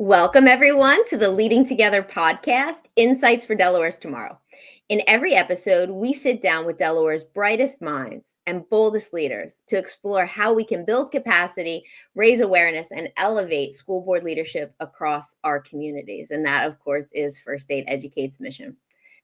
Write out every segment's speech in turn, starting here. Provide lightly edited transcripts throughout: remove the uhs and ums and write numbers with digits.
Welcome, everyone, to the Leading Together podcast, Insights for Delaware's Tomorrow. In every episode, we sit down with Delaware's brightest minds and boldest leaders to explore how we can build capacity, raise awareness, and elevate school board leadership across our communities. And that, of course, is First State Educate's mission.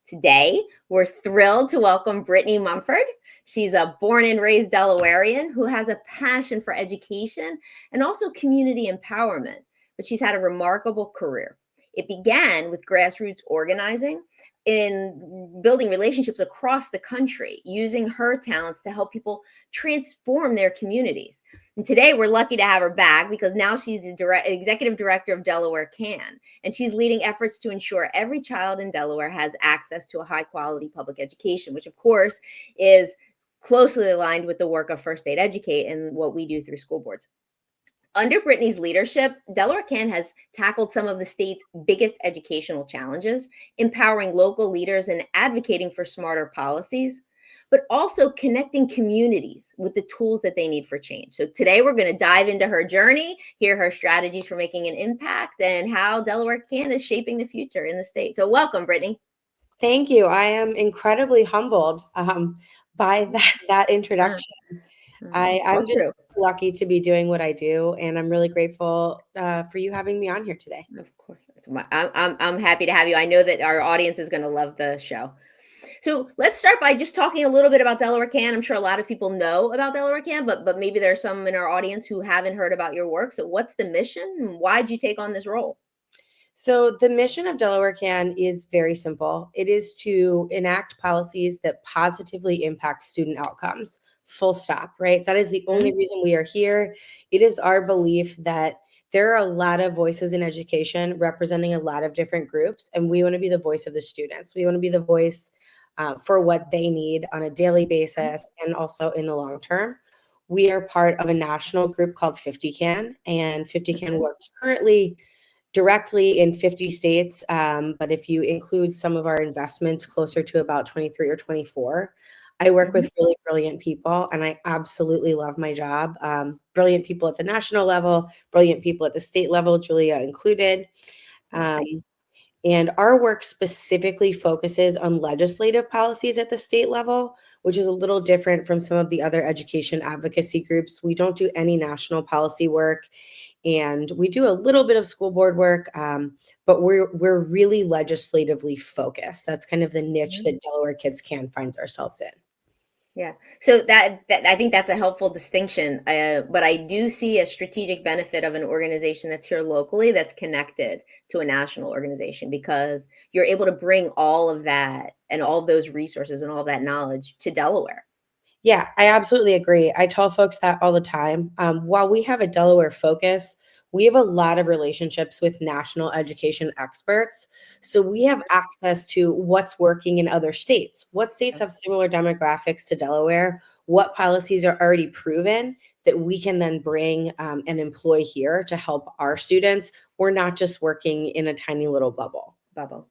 Today, we're thrilled to welcome Britney Mumford. She's a born and raised Delawarean who has a passion for education and also community empowerment. But she's had a remarkable career. It began with grassroots organizing in building relationships across the country, using her talents to help people transform their communities. And today we're lucky to have her back because now she's the executive director of DelawareCAN, and she's leading efforts to ensure every child in Delaware has access to a high quality public education, which of course is closely aligned with the work of First State Educate and what we do through school boards. Under Britney's leadership, DelawareCAN has tackled some of the state's biggest educational challenges, empowering local leaders and advocating for smarter policies, but also connecting communities with the tools that they need for change. So today we're going to dive into her journey, hear her strategies for making an impact, and how DelawareCAN is shaping the future in the state. So welcome, Britney. Thank you. I am incredibly humbled by that introduction. I'm just lucky to be doing what I do, and I'm really grateful for you having me on here today. Of course, I'm happy to have you. I know that our audience is going to love the show. So let's start by just talking a little bit about DelawareCAN. I'm sure a lot of people know about DelawareCAN, but maybe there are some in our audience who haven't heard about your work. So what's the mission and why did you take on this role? So the mission of DelawareCAN is very simple. It is to enact policies that positively impact student outcomes. Full stop, right? That is the only reason we are here. It is our belief that there are a lot of voices in education representing a lot of different groups, and we want to be the voice of the students. We want to be the voice for what they need on a daily basis and also in the long term. We are part of a national group called 50CAN, and 50CAN works currently directly in 50 states, but if you include some of our investments, closer to about 23 or 24. I work with really brilliant people, and I absolutely love my job. Brilliant people at the national level, brilliant people at the state level, Julia included. And our work specifically focuses on legislative policies at the state level, which is a little different from some of the other education advocacy groups. We don't do any national policy work, and we do a little bit of school board work, but we're really legislatively focused. That's kind of the niche that Delaware Kids Can finds ourselves in. Yeah. So that I think that's a helpful distinction. But I do see a strategic benefit of an organization that's here locally that's connected to a national organization because you're able to bring all of that and all of those resources and all of that knowledge to Delaware. Yeah, I absolutely agree. I tell folks that all the time. While we have a Delaware focus, we have a lot of relationships with national education experts. So we have access to what's working in other states. What states have similar demographics to Delaware? What policies are already proven that we can then bring and employ here to help our students? We're not just working in a tiny little bubble.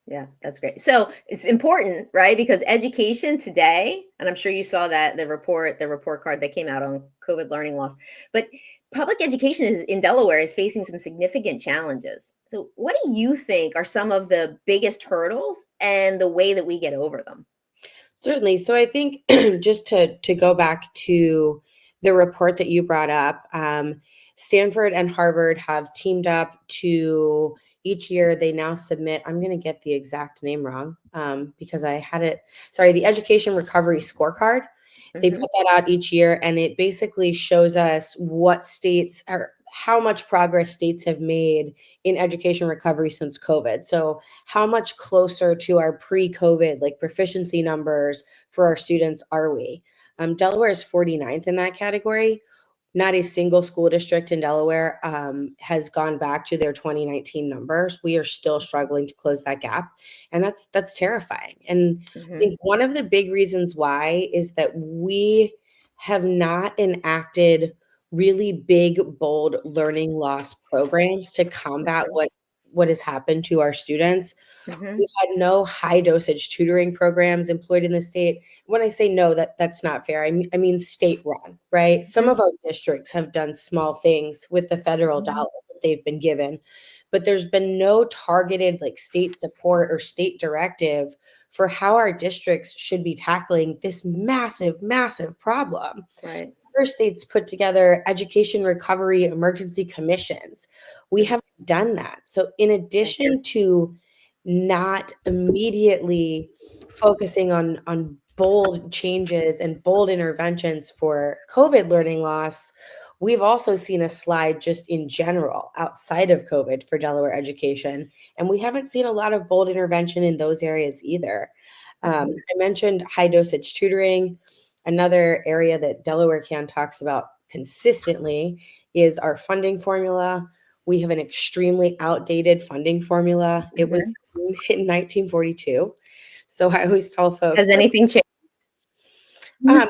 Yeah, that's great. So it's important, right? Because education today, and I'm sure you saw that the report card that came out on COVID learning loss, but public education in Delaware is facing some significant challenges. So what do you think are some of the biggest hurdles and the way that we get over them? Certainly. So I think just to go back to the report that you brought up, Stanford and Harvard have teamed up to each year they now submit, I'm going to get the exact name wrong because I had it, the Education Recovery Scorecard. They put that out each year, and it basically shows us what states are, how much progress states have made in education recovery since COVID. So how much closer to our pre-COVID, like proficiency numbers for our students are we? Delaware is 49th in that category. Not a single school district in Delaware has gone back to their 2019 numbers. We are still struggling to close that gap. And that's terrifying. And I think one of the big reasons why is that we have not enacted really big, bold learning loss programs to combat what has happened to our students. We've had no high dosage tutoring programs employed in the state. When I say no, that's not fair. I mean state run, right? Some of our districts have done small things with the federal dollar that they've been given, but there's been no targeted like state support or state directive for how our districts should be tackling this massive, massive problem. Right. Other states put together education recovery emergency commissions. We Mhm. haven't done that. So, in addition to not immediately focusing on bold changes and bold interventions for COVID learning loss, we've also seen a slide just in general outside of COVID for Delaware education. And we haven't seen a lot of bold intervention in those areas either. Mhm. I mentioned high dosage tutoring. Another area that DelawareCAN talks about consistently is our funding formula. We have an extremely outdated funding formula. It was Mhm. written in 1942. So I always tell folks, Has like, anything changed? um,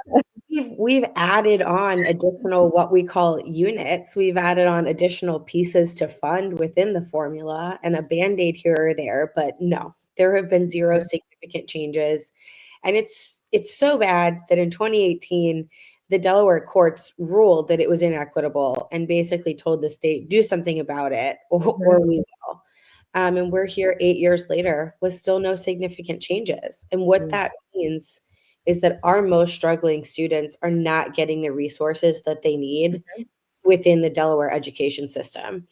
we've added on additional what we call units. We've added on additional pieces to fund within the formula and a Band-Aid here or there, but no, there have been zero Mhm. significant changes. And it's so bad that in 2018, the Delaware courts ruled that it was inequitable and basically told the state, do something about it, or Mhm. we will. And we're here 8 years later with still no significant changes. And what Mhm. that means is that our most struggling students are not getting the resources that they need Mhm. within the Delaware education system.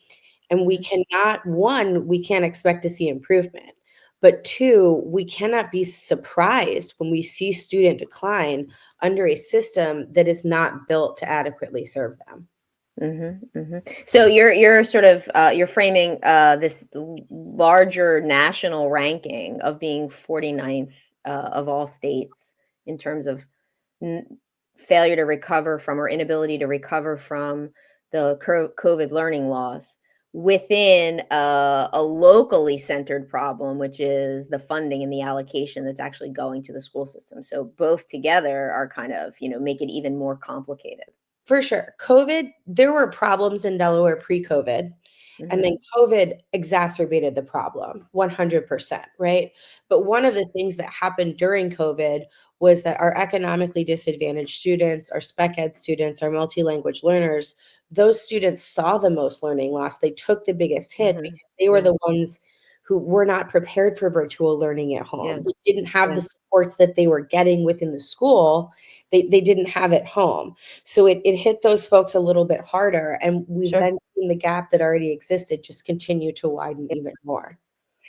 And we Mhm. cannot, one, we can't expect to see improvement. But two, we cannot be surprised when we see student decline under a system that is not built to adequately serve them. So you're sort of you're framing this larger national ranking of being 49th of all states in terms of n- failure to recover from or inability to recover from the COVID learning loss within a locally centered problem, which is the funding and the allocation that's actually going to the school system. So both together are kind of, make it even more complicated. For sure. COVID, there were problems in Delaware pre-COVID, and Hmm. then COVID exacerbated the problem 100%, right? But one of the things that happened during COVID was that our economically disadvantaged students, our spec ed students, our multi-language learners, those students saw the most learning loss. They took the biggest hit Hmm. because they were Yeah. the ones who were not prepared for virtual learning at Yeah. home. They didn't have Yeah. the supports that they were getting within the school. They didn't have at home. So it hit those folks a little bit harder, and we've Sure. then seen the gap that already existed just continue to widen even more.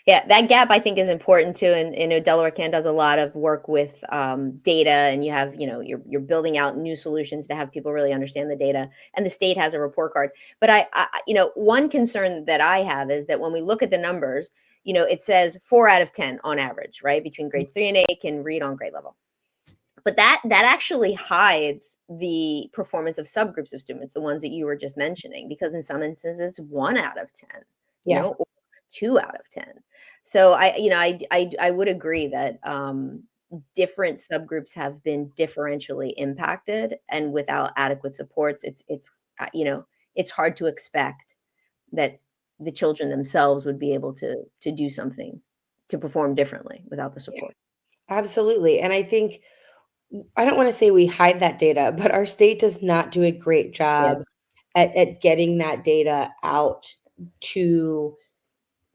Yeah, that gap I think is important too, and DelawareCAN does a lot of work with data, and you have you're building out new solutions to have people really understand the data, and the state has a report card. But one concern that I have is that when we look at the numbers, it says 4 out of 10 on average, right, between grades 3 and 8 can read on grade level. But that actually hides the performance of subgroups of students, the ones that you were just mentioning, because in some instances it's 1 out of 10, Yeah, or 2 out of 10. So I would agree that different subgroups have been differentially impacted, and without adequate supports, it's hard to expect that the children themselves would be able to do something to perform differently without the yeah, support. absolutely. And I think I don't want to say we hide that data, but our state does not do a great Yeah. job at getting that data out to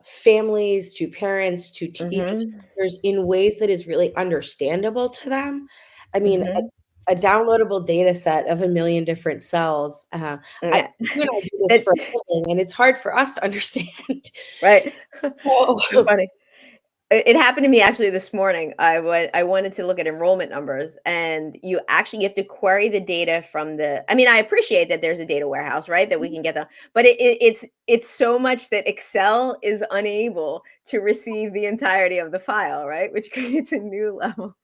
families, to parents, to even Mhm. teachers in ways that is really understandable to them. I mean, Mhm. a downloadable data set of a million different cells. Yeah. You and I do this It for a living, and it's hard for us to understand. right. It's So, funny. It happened to me actually this morning. I wanted to look at enrollment numbers, and you have to query the data from the I mean, I appreciate that there's a data warehouse, right, that we can get the but it's so much that Excel is unable to receive the entirety of the file, right, which creates a new level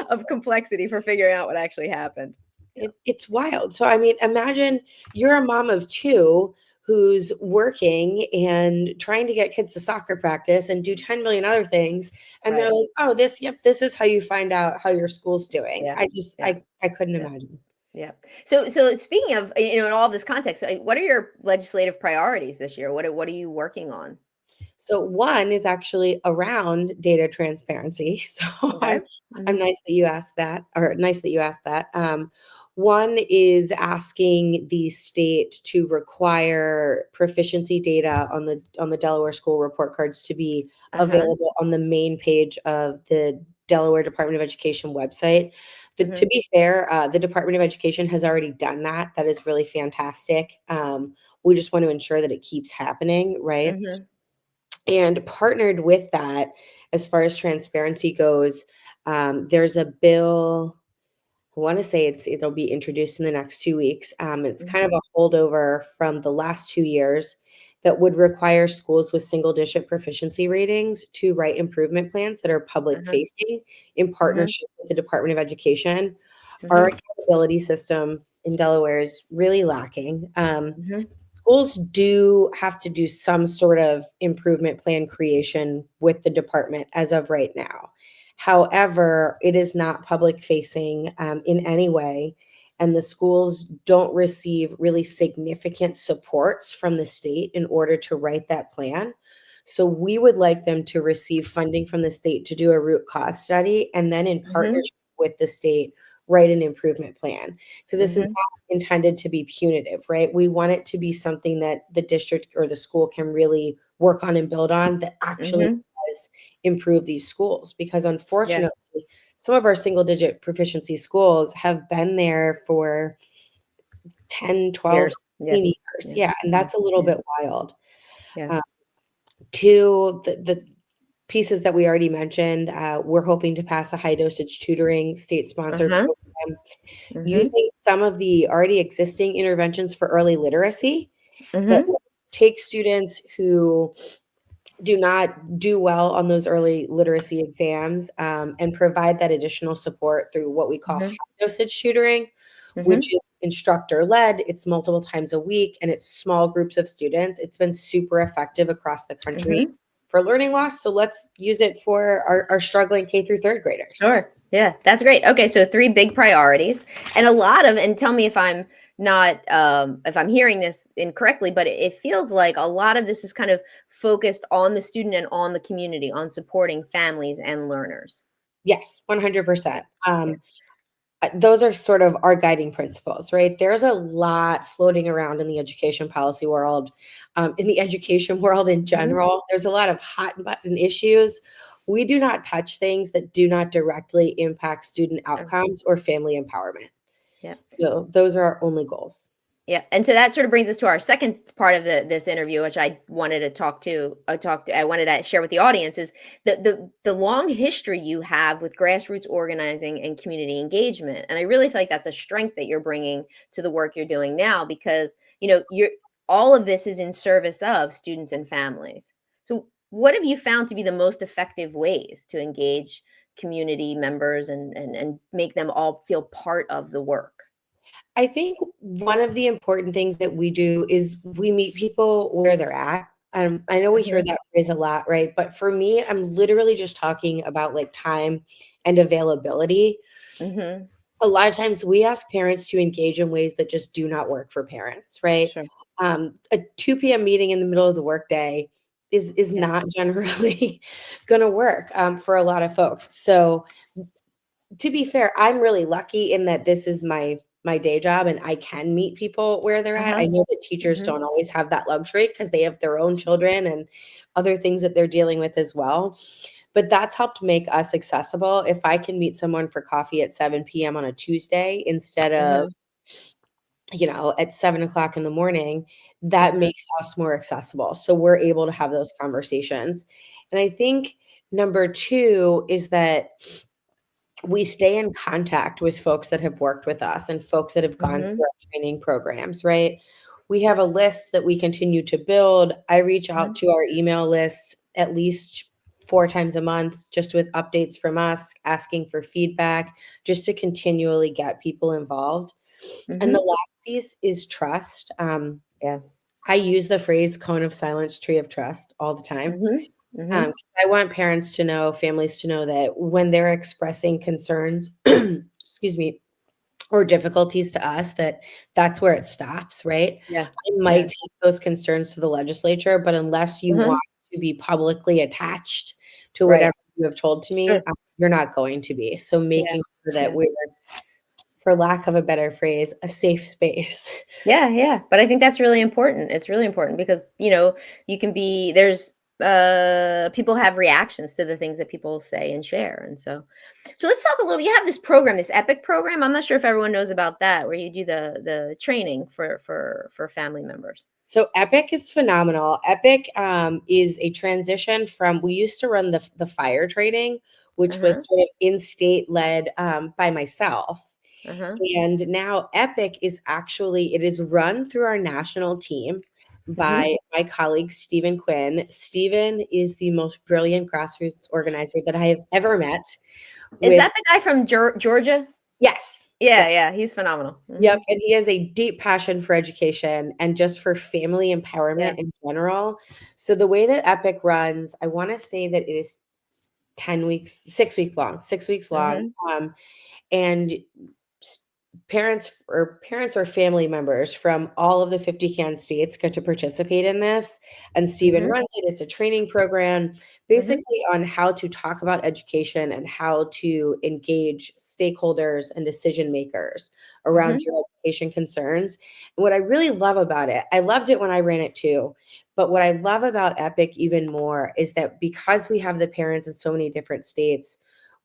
of complexity for figuring out what actually happened. Yeah. it's wild. So, I mean, imagine you're a mom of two who's working and trying to get kids to soccer practice and do 10 million other things. And they're Right. like, oh, yep, this is how you find out how your school's doing. Yeah. Yeah. I couldn't Yeah. imagine. Yeah. So speaking of, in all of this context, what are your legislative priorities this year? What are you working on? So one is actually around data transparency. So Okay. I'm Mhm. nice that you asked that, or nice that you asked that. One is asking the state to require proficiency data on the Delaware school report cards to be available on the main page of the Delaware Department of Education website. To be fair, the Department of Education has already done that. That is really fantastic. We just want to ensure that it keeps happening, right? And partnered with that, as far as transparency goes, there's a bill. I want to say it'll be introduced in the next 2 weeks. It's kind of a holdover from the last 2 years that would require schools with single-digit proficiency ratings to write improvement plans that are public-facing in partnership with the Department of Education. Our accountability system in Delaware is really lacking. Schools do have to do some sort of improvement plan creation with the department as of right now. However, it is not public facing in any way, and the schools don't receive really significant supports from the state in order to write that plan. So we would like them to receive funding from the state to do a root cause study, and then in partnership with the state, write an improvement plan. Because this is not intended to be punitive, right? We want it to be something that the district or the school can really work on and build on that actually does improve these schools. Because unfortunately, some of our single digit proficiency schools have been there for 10, 12, Years. 15 years. Yeah. And that's a little bit wild. Yeah. To the pieces that we already mentioned, we're hoping to pass a high dosage tutoring state-sponsored program using some of the already existing interventions for early literacy that will take students who do not do well on those early literacy exams and provide that additional support through what we call high dosage tutoring, which is instructor-led. It's multiple times a week, and it's small groups of students. It's been super effective across the country for learning loss. So let's use it for our struggling K through third graders. Sure. Yeah, that's great. Okay, so 3 big priorities, and and tell me if I'm not, if I'm hearing this incorrectly, but it feels like a lot of this is kind of focused on the student and on the community, on supporting families and learners. Yes, 100%. Those are sort of our guiding principles, right? There's a lot floating around in the education policy world, in the education world in general. There's a lot of hot button issues. We do not touch things that do not directly impact student outcomes or family empowerment. Yeah. So those are our only goals. Yeah, and so that sort of brings us to our second part of this interview, which I wanted to I wanted to share with the audience is the long history you have with grassroots organizing and community engagement, and I really feel like that's a strength that you're bringing to the work you're doing now because you're all of this is in service of students and families. So, what have you found to be the most effective ways to engage community members and make them all feel part of the work? I think one of the important things that we do is we meet people where they're at. I know we hear that phrase a lot, right? But for me, I'm literally just talking about like time and availability. A lot of times we ask parents to engage in ways that just do not work for parents, right? Sure. A 2 p.m. meeting in the middle of the workday is not generally going to work for a lot of folks. So to be fair, I'm really lucky in that this is my day job and I can meet people where they're at. I know that teachers don't always have that luxury because they have their own children and other things that they're dealing with as well. But that's helped make us accessible. If I can meet someone for coffee at 7 p.m. on a Tuesday instead of, at 7 o'clock in the morning, that makes us more accessible. So we're able to have those conversations. And I think number 2 is that we stay in contact with folks that have worked with us and folks that have gone through our training programs, right? We have a list that we continue to build. I reach out to our email list at least 4 times a month, just with updates from us, asking for feedback, just to continually get people involved. And the last piece is trust. I use the phrase cone of silence, tree of trust all the time. I want parents to know, families to know that when they're expressing concerns, excuse me, or difficulties to us, that's where it stops, right? I might take those concerns to the legislature, but unless you want to be publicly attached to whatever you have told to me, you're not going to be. So making sure that we're for lack of a better phrase, a safe space. Yeah, yeah. But I think that's really important. It's really important because, you can be there's people have reactions to the things that people say and share. And so let's talk a little. You have this program, this EPIC program. I'm not sure if everyone knows about that, where you do the training for family members. So Epic is phenomenal. Epic is a transition from, we used to run the fire training, which Uh-huh. was sort of in-state led by myself. Uh-huh. And now Epic is actually, it is run through our national team Mhm. by my colleague, Stephen Quinn. Stephen is the most brilliant grassroots organizer that I have ever met Is with, that the guy from Georgia? yes, Yeah, yes. yeah, he's phenomenal. Yep, Mhm. and he has a deep passion for education and just for family Yeah. empowerment in general. So the way that Epic runs, I wanna say that it is 10 weeks, 6 weeks long, 6 weeks long, Mhm. and s- parents or family members from all of the 50 can states get to participate in this, and Stephen Mhm. runs it. It's a training program Mhm. basically on how to talk about education and how to engage stakeholders and decision makers around Mhm. your education concerns. And what I really love about it, I loved it when I ran it too, but what I love about Epic even more is that because we have the parents in so many different states,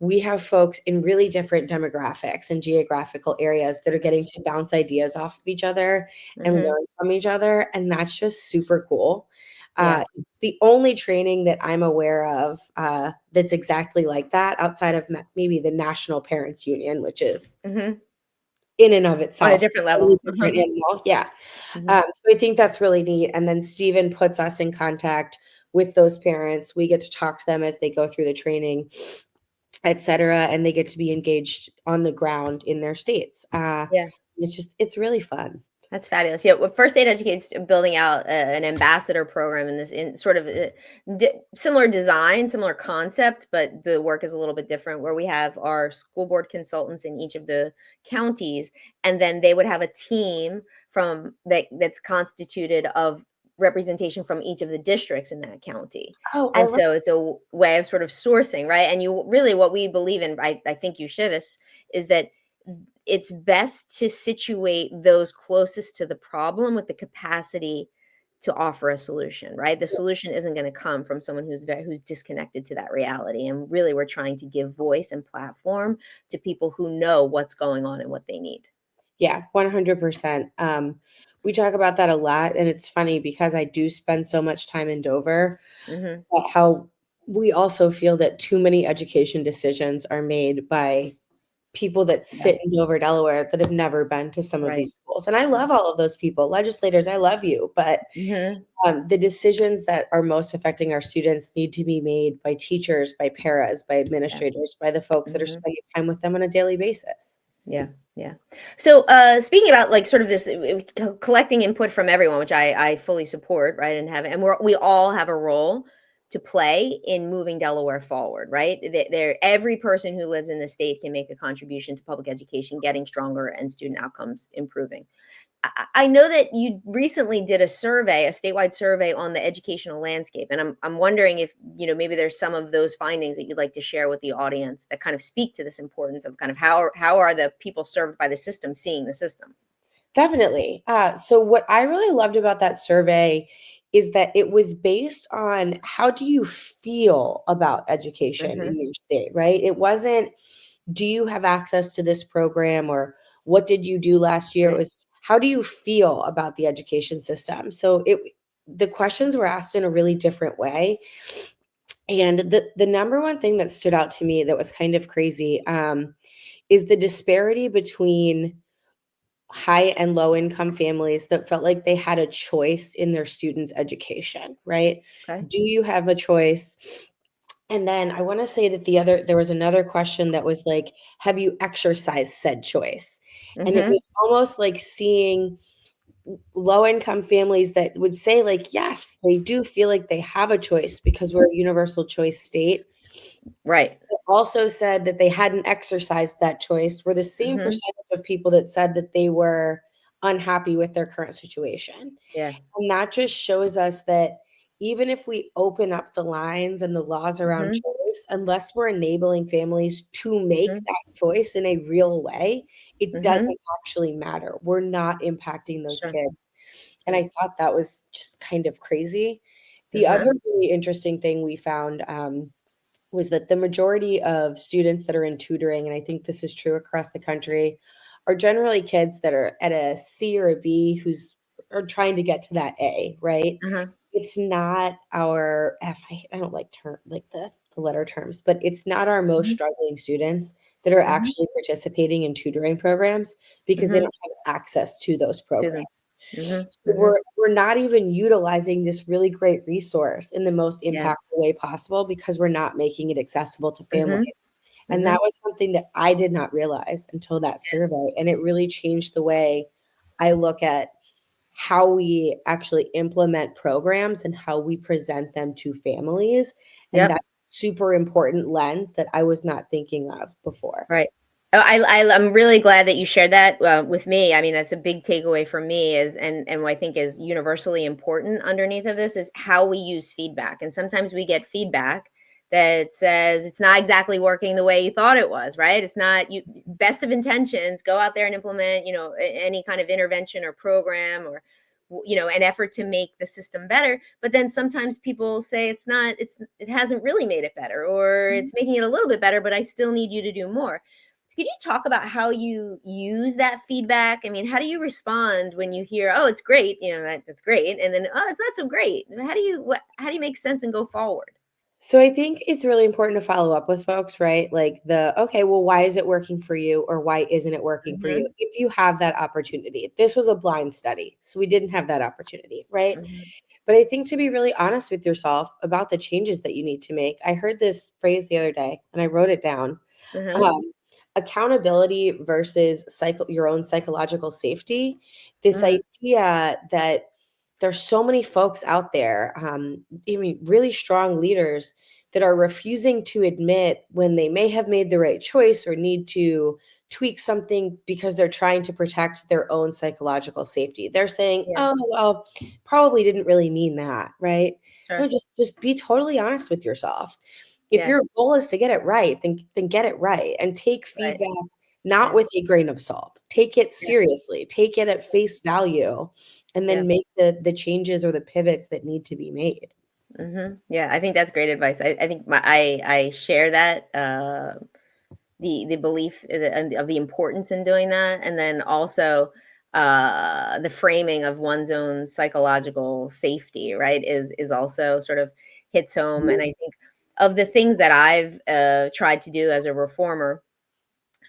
we have folks in really different demographics and geographical areas that are getting to bounce ideas off of each other and Mhm. learn from each other. And that's just super cool. Yeah. It's the only training that I'm aware of that's exactly like that outside of maybe the National Parents Union, which is Mhm. in and of On a itself a different totally level. different animal. Yeah. Mhm. So I think that's really neat. And then Stephen puts us in contact with those parents. We get to talk to them as they go through the training, et cetera, and they get to be engaged on the ground in their states. Yeah. It's really fun. That's fabulous. Yeah, well, First Aid Educate's building out an ambassador program in this in sort of similar design, similar concept, but the work is a little bit different. Where we have our school board consultants in each of the counties, and then they would have a team that's constituted of representation from each of the districts in that county. Oh, I And love so it's a way of sort of sourcing, right? And you really, what we believe in, I think you share this, is that it's best to situate those closest to the problem with the capacity to offer a solution, right? The solution isn't going to come from someone who's disconnected to that reality. And really, we're trying to give voice and platform to people who know what's going on and what they need. Yeah, 100%. We talk about that a lot, and it's funny because I do spend so much time in Dover, Hmm. but how we also feel that too many education decisions are made by people that Yeah. sit in Dover, Delaware that have never been to some of Right. these schools. And I love all of those people, legislators, I love you, but Hmm. the decisions that are most affecting our students need to be made by teachers, by paras, by Yeah. administrators, by the folks that are Hmm. spending time with them on a daily basis. Yeah, yeah. So, speaking about like sort of this collecting input from everyone, which I fully support, right? And we all have a role to play in moving Delaware forward, right? Every person who lives in the state can make a contribution to public education getting stronger and student outcomes improving. I know that you recently did a survey, a statewide survey on the educational landscape, and I'm wondering if maybe there's some of those findings that you'd like to share with the audience that kind of speak to this importance of kind of how are the people served by the system seeing the system. Definitely. So what I really loved about that survey is that it was based on how do you feel about education Hmm. in your state, right? It wasn't, do you have access to this program or what did you do last year? It Right. was, how do you feel about the education system? So the questions were asked in a really different way. And the number one thing that stood out to me that was kind of crazy is the disparity between high and low income families that felt like they had a choice in their students' education, right? Okay. Do you have a choice? And then I want to say that there was another question that was like, have you exercised said choice? And it Hmm. was almost like seeing low income families that would say, like, yes, they do feel like they have a choice because we're a universal choice state. Right. Also said that they hadn't exercised that choice were the same Hmm. percentage of people that said that they were unhappy with their current situation. Yeah. And that just shows us that even if we open up the lines and the laws around Hmm. choice, choice, unless we're enabling families to make Mhm. that choice in a real way, it Mhm. doesn't actually matter. We're not impacting those Sure. kids. And Sure. I thought that was just kind of crazy. The Uh-huh. other really interesting thing we found was that the majority of students that are in tutoring, and I think this is true across the country, are generally kids that are at a C or a B who's are trying to get to that A, right? Uh-huh. It's not our F. I don't like the letter terms, but it's not our most Mhm. struggling students that are Mhm. actually participating in tutoring programs because they Mhm. don't have access to those To programs. them. Mhm. So Mhm. we're not even utilizing this really great resource in the most Yeah. impactful way possible because we're not making it accessible to families. Mhm. And that Mhm. was something that I did not realize until that survey, and it really changed the way I look at how we actually implement programs and how we present them to families, and Yep. that's super important lens that I was not thinking of before. Right. Oh, I'm really glad that you shared that with me. I mean, that's a big takeaway for me is, and what I think is universally important underneath of this is how we use feedback. And sometimes we get feedback that says it's not exactly working the way you thought it was, right? It's not you best of intentions, go out there and implement, any kind of intervention or program or an effort to make the system better, but then sometimes people say it hasn't really made it better, or it's making it a little bit better, but I still need you to do more. Could you talk about how you use that feedback? I mean, how do you respond when you hear, "Oh, it's great," that's great, and then, "Oh, it's not so great." How do you make sense and go forward? So I think it's really important to follow up with folks, right? Like okay, well, why is it working for you or why isn't it working for you? Mhm, If you have that opportunity. This was a blind study, so we didn't have that opportunity, right? mhm, But I think to be really honest with yourself about the changes that you need to make. I heard this phrase the other day and I wrote it down. uh-huh, Um, accountability versus your own psychological safety. This mhm, idea that there's so many folks out there, even really strong leaders that are refusing to admit when they may have made the right choice or need to tweak something because they're trying to protect their own psychological safety. They're saying, yeah, "Oh, well, probably didn't really mean that," right? No, sure, just be totally honest with yourself. If yeah, your goal is to get it right, then get it right and take right, feedback not yeah, with a grain of salt. Take it yeah, seriously. Take it at face value and yeah, then make the changes or the pivots that need to be made. yeah, I think that's great advice. I think I share that, the belief of the importance in doing that, and then also the framing of one's own psychological safety, right, is also sort of hits home. And I think of the things that I've tried to do as a reformer,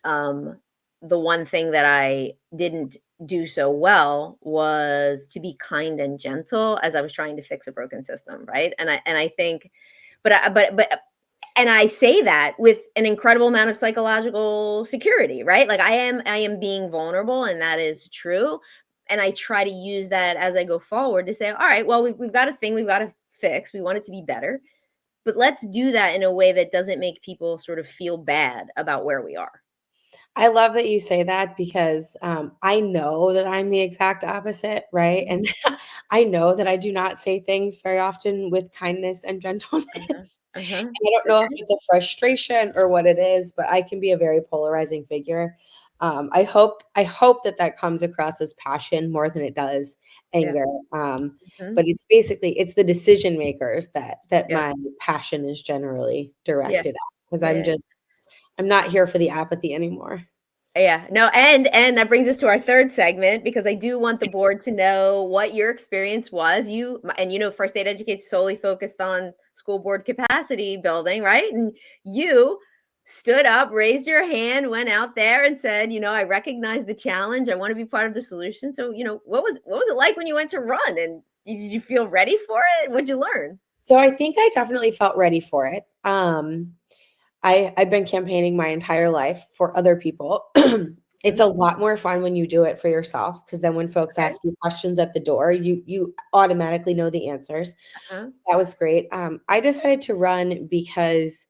um, the one thing that I didn't do so well was to be kind and gentle as I was trying to fix a broken system, right? And I think, but and I say that with an incredible amount of psychological security, right? Like I am being vulnerable, and that is true. And I try to use that as I go forward to say, all right, well, we've got a thing we've got to fix. We want it to be better, but let's do that in a way that doesn't make people sort of feel bad about where we are. I love that you say that because I know that I'm the exact opposite, right? Mhm. And I know that I do not say things very often with kindness and Uh-huh. gentleness. Uh-huh. I don't It's know if okay. it's a frustration or what it is, but I can be a very polarizing figure. I hope that that comes across as passion more than it does Yeah. anger. Mhm. But it's the decision makers that Yeah. my passion is generally Yeah. directed at because Yeah. I'm not here for the apathy anymore. Yeah. No, and that brings us to our third segment, because I do want the board to know what your experience was. First aid educate's solely focused on school board capacity building, right? And you stood up, raised your hand, went out there and said, I recognize the challenge. I want to be part of the solution. So, what was it like when you went to run, and did you feel ready for it? What'd you learn? So I think I definitely felt ready for it. I've been campaigning my entire life for other people. It's Mhm. a lot more fun when you do it for yourself because then when folks Okay. ask you questions at the door, you automatically know the answers. Uh-huh. That was great. I decided to run because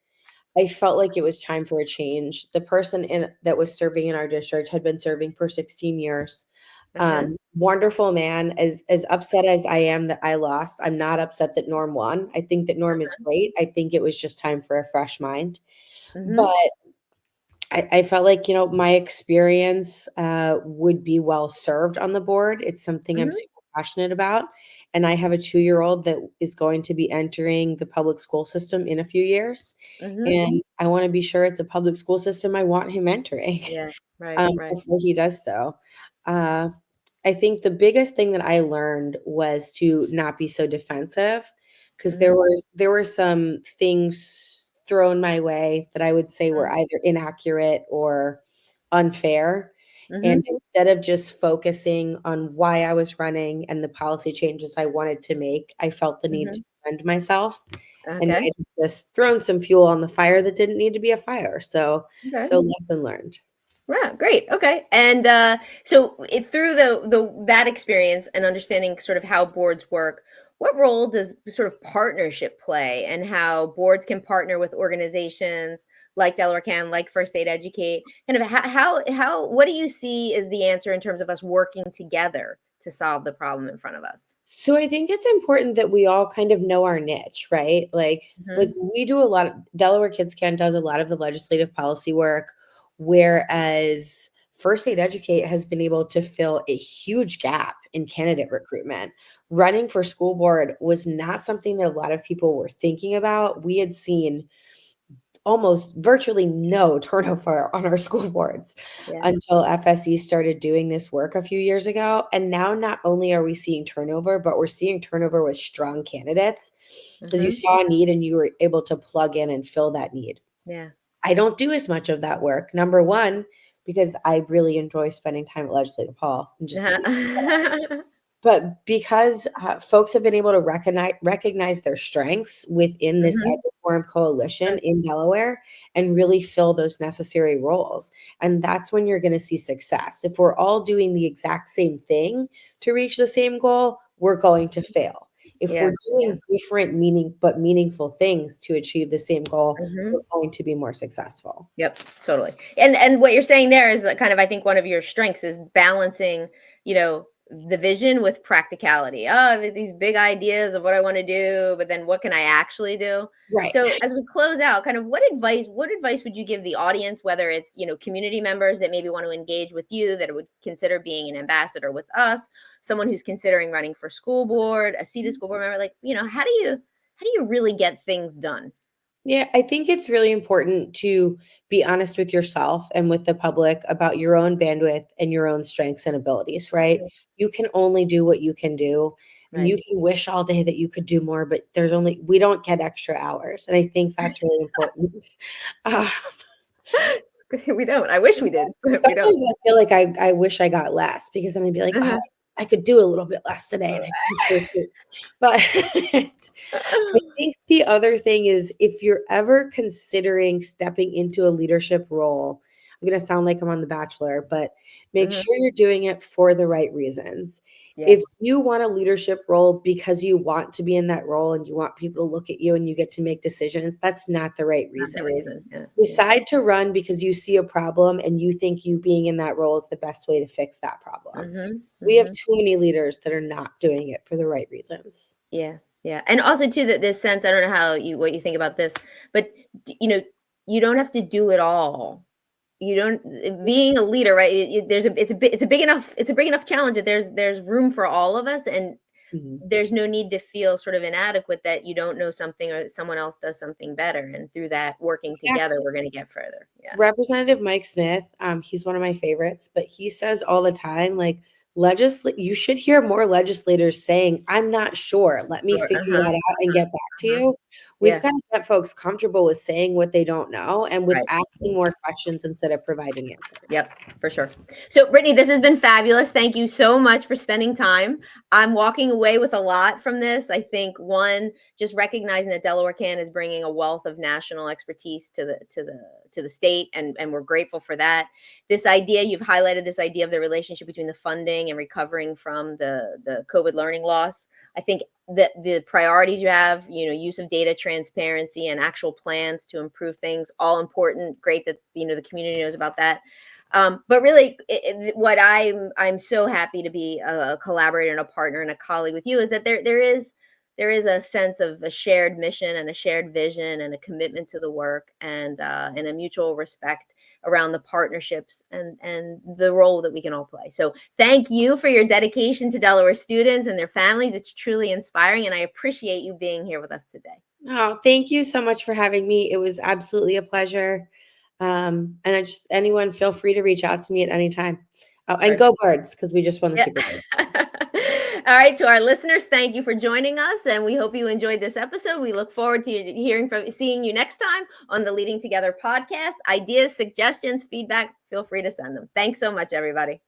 I felt like it was time for a change. The person that was serving in our district had been serving for 16 years. Wonderful man. As upset as I am that I lost, I'm not upset that Norm won. I think that Norm is great. I think it was just time for a fresh mind. Mm-hmm. But I felt like, my experience would be well served on the board. It's something I'm Mm-hmm. super passionate about. And I have a 2-year-old that is going to be entering the public school system in a few years. Mm-hmm. And I want to be sure it's a public school system I want him entering Yeah. Right. Right. before he does so. Uh, I think the biggest thing that I learned was to not be so defensive, because Mm-hmm. there were some things thrown my way that I would say were either inaccurate or unfair. And Mm-hmm. instead of just focusing on why I was running and the policy changes I wanted to make, I felt the need Mm-hmm. to defend myself. And Okay. I just thrown some fuel on the fire that didn't need to be a fire. So Okay. lesson learned. Yeah, great. Okay. And so through that experience and understanding sort of how boards work, what role does sort of partnership play and how boards can partner with organizations like DelawareCAN, like First Aid Educate? Kind of how what do you see as the answer in terms of us working together to solve the problem in front of us? So I think it's important that we all kind of know our niche, right? Like Hmm. we do a lot of Delaware Kids Can does a lot of the legislative policy work, whereas First Aid Educate has been able to fill a huge gap in candidate recruitment. Running for school board was not something that a lot of people were thinking about. We had seen almost virtually no turnover on our school boards Yeah. until FSE started doing this work a few years ago. And now not only are we seeing turnover, but we're seeing turnover with strong candidates, because you Hmm. saw a need and you were able to plug in and fill that need. Yeah. I don't do as much of that work. Number one, because I really enjoy spending time at Legislative Hall and just but because folks have been able to recognize their strengths within this Hmm. Ed Reform Coalition in Delaware and really fill those necessary roles. And that's when you're going to see success. If we're all doing the exact same thing to reach the same goal, we're going to fail. If Yeah. we're doing different meaningful things to achieve the same goal, Hmm. we're going to be more successful. Yep, totally. And what you're saying there is that kind of I think one of your strengths is balancing, you know, the vision with practicality. Oh, I have these big ideas of what I want to do, but then what can I actually do? Right. So as we close out, kind of what advice would you give the audience, whether it's, you know, community members that maybe want to engage with you, that would consider being an ambassador with us, someone who's considering running for school board, a seated school board member, like, you know, how do you really get things done? Yeah, I think it's really important to be honest with yourself and with the public about your own bandwidth and your own strengths and abilities, right? Yeah. You can only do what you can do, and Right. you can wish all day that you could do more, but we don't get extra hours. And I think that's really important. Uh, We don't. I wish we did, but we don't. Sometimes I feel like I wish I got less, because then I'd be like, oh, Uh-huh. I could do a little bit less today and I could just go to sleep. But I think the other thing is, if you're ever considering stepping into a leadership role, I'm going to sound like I'm on The Bachelor, but make Mhm. sure you're doing it for the right reasons. Yeah, If you want a leadership role because you want to be in that role and you want people to look at you and you get to make decisions, that's not the right not reason. the reason. Yeah, yeah. Decide to run because you see a problem and you think you being in that role is the best way to fix that problem. Mhm, We have mhm. too many leaders that are not doing it for the right reasons. Yeah, yeah, and also too that this sense, I don't know what you think about this, but you know, you don't have to do it all. You don't being a leader, right? There's it's a big enough challenge that there's room for all of us, and Mhm. there's no need to feel sort of inadequate that you don't know something or that someone else does something better. And through that working together, Exactly. we're going to get further. Yeah. Representative Mike Smith, he's one of my favorites, but he says all the time, like, you should hear more legislators saying, I'm not sure. Let me Sure. figure Uh-huh. that out and get back to Uh-huh. you. We've Yeah. got to get folks comfortable with saying what they don't know and with Right. asking more questions instead of providing answers. Yep, for sure. So, Brittany, this has been fabulous. Thank you so much for spending time. I'm walking away with a lot from this. I think one, just recognizing that DelawareCAN is bringing a wealth of national expertise to the state, and we're grateful for that. This idea you've highlighted, this idea of the relationship between the funding and recovering from the COVID learning loss. I think that the priorities you have, you know, use of data, transparency, and actual plans to improve things, all important. Great that, you know, the community knows about that. But really, what I'm so happy to be a collaborator and a partner and a colleague with you is that there is a sense of a shared mission and a shared vision and a commitment to the work and a mutual respect around the partnerships and the role that we can all play. So thank you for your dedication to Delaware students and their families. It's truly inspiring, and I appreciate you being here with us today. Oh, thank you so much for having me. It was absolutely a pleasure. And anyone feel free to reach out to me at any time. Oh, and go Birds, because we just won the Super Bowl. All right, to our listeners, thank you for joining us, and we hope you enjoyed this episode. We look forward to seeing you next time on the Leading Together podcast. Ideas, suggestions, feedback, feel free to send them. Thanks so much, everybody.